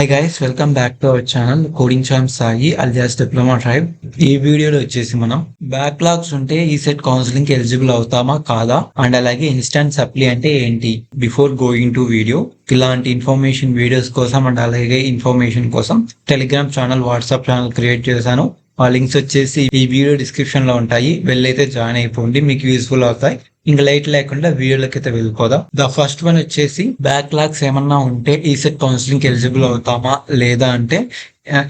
Hi guys, welcome back to our channel coding champ Sai alias diploma tribe. ఈ వీడియోలో వచ్చేసి మనం బ్యాక్లాగ్స్ ఉంటే ఈ సెట్ కౌన్సిలింగ్ కి ఎలిజిబుల్ అవుతామా కాదా అండ్ అలాగే ఇన్స్టాంట్ సప్లీ అంటే ఏంటి బిఫోర్ గోయింగ్ టు వీడియో. ఇలాంటి ఇన్ఫర్మేషన్ వీడియోస్ కోసం అండ్ అలాగే ఇన్ఫర్మేషన్ కోసం Telegram channel, WhatsApp channel create చేశాను. ఆ లింక్స్ వచ్చేసి ఈ వీడియో డిస్క్రిప్షన్ లో ఉంటాయి. వెళ్ళైతే జాయిన్ అయిపోండి, మీకు యూస్ఫుల్ అవుతాయి. ఇంకా లైట్ లేకుండా వీడియోలోకి అయితే వెళ్ళిపోదాం. ద ఫస్ట్ వన్ వచ్చేసి బ్యాక్లాగ్స్ ఏమన్నా ఉంటే ఈ సెట్ కౌన్సిలింగ్ ఎలిజిబుల్ అవుతామా లేదా అంటే,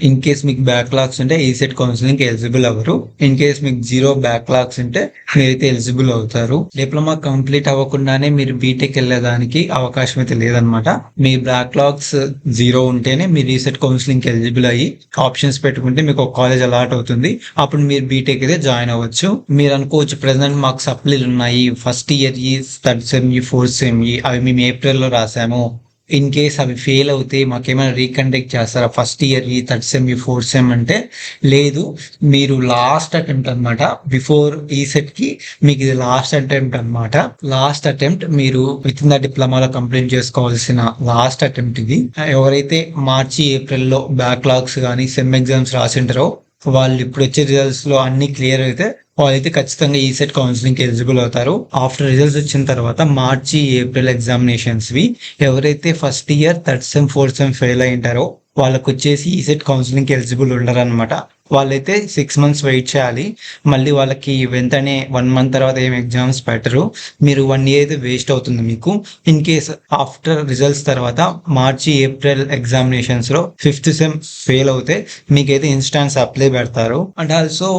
ఇన్ కేస్ మీకు బ్యాక్లాగ్స్ ఉంటే ఈ సెట్ కౌన్సిలింగ్ ఎలిజిబుల్ అవ్వరు. ఇన్ కేస్ మీకు జీరో బ్యాక్లాగ్స్ ఉంటే మీరైతే ఎలిజిబుల్ అవుతారు. డిప్లొమా కంప్లీట్ అవ్వకుండానే మీరు బీటెక్ వెళ్ళేదానికి అవకాశం అయితే లేదనమాట. మీ బ్యాక్లాగ్స్ జీరో ఉంటేనే మీరు ఈ సెట్ కౌన్సిలింగ్ ఎలిజిబుల్ అయ్యి ఆప్షన్స్ పెట్టుకుంటే మీకు ఒక కాలేజ్ అలాట్ అవుతుంది. అప్పుడు మీరు బీటెక్ అయితే జాయిన్ అవ్వచ్చు. మీరు అనుకోవచ్చు ప్రెసెంట్ మాకు సప్లీలు ఉన్నాయి, ఫస్ట్ ఇయర్ ఈ థర్డ్ సెమ్ ఈ ఫోర్త్ సెమ్ ఈ అవి మేము ఏప్రిల్లో రాసాము, ఇన్ కేస్ అవి ఫెయిల్ అవుతే మాకేమైనా రీకండక్ట్ చేస్తారా ఫస్ట్ ఇయర్ ఈ థర్డ్ సెమ్ ఈ ఫోర్త్ సెమ్ అంటే, లేదు, మీరు లాస్ట్ అటెంప్ట్ అనమాట. బిఫోర్ ఈ సెట్ కి మీకు ఇది లాస్ట్ అటెంప్ట్ అనమాట. లాస్ట్ అటెంప్ట్ మీరు విత్ ఇన్ ద డిప్లొమాలో కంప్లీట్ చేసుకోవాల్సిన లాస్ట్ అటెంప్ట్ ఇది. ఎవరైతే మార్చి ఏప్రిల్లో బ్యాక్లాగ్స్ కానీ సెమ్ ఎగ్జామ్స్ రాసింటారో వాళ్ళు ఇప్పుడు వచ్చే రిజల్ట్స్ లో అన్ని క్లియర్ అయితే వాళ్ళైతే ఖచ్చితంగా ఈ సెట్ కౌన్సిలింగ్ కి ఎలిజిబుల్ అవుతారు. ఆఫ్టర్ రిజల్ట్స్ వచ్చిన తర్వాత మార్చి ఏప్రిల్ ఎగ్జామినేషన్స్ వి ఎవరైతే first year third sem fourth sem fail అయ్యింటారో వాళ్ళకి వచ్చేసి ఈ సెట్ కౌన్సిలింగ్ కి ఎలిజిబుల్ ఉండరు అనమాట. వాళ్ళైతే 6 months వెయిట్ చేయాలి. మళ్ళీ వాళ్ళకి వెంటనే 1 month తర్వాత ఏం ఎగ్జామ్స్ పెట్టరు. మీరు 1 year అయితే వేస్ట్ అవుతుంది మీకు. ఇన్ కేస్ ఆఫ్టర్ రిజల్ట్స్ తర్వాత మార్చి ఏప్రిల్ ఎగ్జామినేషన్స్ లో 5th సెమ్ ఫెయిల్ అవుతే మీకైతే ఇన్స్టాన్స్ అప్లై పెడతారు. అండ్ ఆల్సో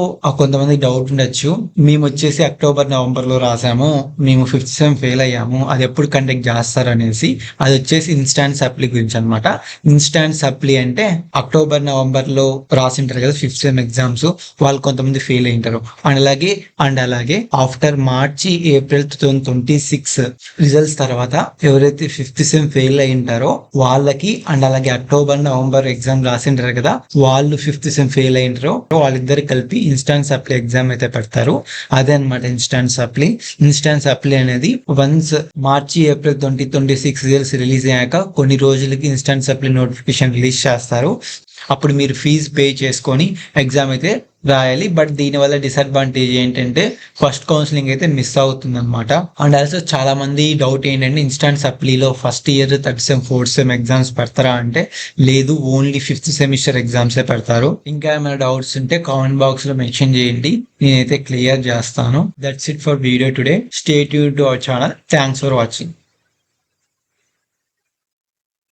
కొంతమంది డౌట్ ఉండొచ్చు, మేము వచ్చేసి అక్టోబర్ నవంబర్ లో రాసాము, మేము 5th సెమ్ ఫెయిల్ అయ్యాము, అది ఎప్పుడు కండక్ట్ చేస్తారు అనేసి. అది వచ్చేసి ఇన్స్టాంట్ సప్లీ గురించి అనమాట. ఇన్స్టాంట్ సప్లీ అంటే అక్టోబర్ నవంబర్ లో రాసింటారు కదా 5th సెమ్ ఎగ్జామ్స్, వాళ్ళు కొంతమంది ఫెయిల్ అయింటారు. అండ్ అలాగే ఆఫ్టర్ మార్చి ఏప్రిల్ 2026 రిజల్ట్స్ తర్వాత ఎవరైతే 5th సెమ్ ఫెయిల్ అయింటారో వాళ్ళకి, అండ్ అలాగే అక్టోబర్ నవంబర్ ఎగ్జామ్ రాసింటారు కదా వాళ్ళు 5th సెమ్ ఫెయిల్ అయింటారో వాళ్ళిద్దరు కలిపి ఇన్స్టాంట్ సప్లీ ఎగ్జామ్ అయితే పెడతారు. అదే అనమాట ఇన్స్టాంట్ సప్లీ. ఇన్స్టాంట్ సప్లీ అనేది వన్స్ మార్చి ఏప్రిల్ 2026 రిజల్ట్స్ రిలీజ్ అయ్యాక కొన్ని రోజులకి ఇన్స్టాంట్ సప్లీ నోటిఫికేషన్ రిలీజ్ చేస్తారు. అప్పుడు మీరు ఫీజు పే చేసుకొని ఎగ్జామ్ అయితే రాయాలి. బట్ దీనివల్ల డిసడ్వాంటేజ్ ఏంటంటే ఫస్ట్ కౌన్సిలింగ్ అయితే మిస్ అవుతుంది అనమాట. అండ్ ఆల్సో చాలా మంది డౌట్ ఏంటంటే ఇన్స్టాంట్ సప్లీలో first year third sem fourth sem exams పెడతారా అంటే, లేదు, ఓన్లీ 5th సెమిస్టర్ ఎగ్జామ్స్ పెడతారు. ఇంకా ఏమైనా డౌట్స్ ఉంటే కామెంట్ బాక్స్ లో మెన్షన్ చేయండి, నేనైతే క్లియర్ చేస్తాను. That's it for video today. Stay tuned to our channel. Thanks for watching.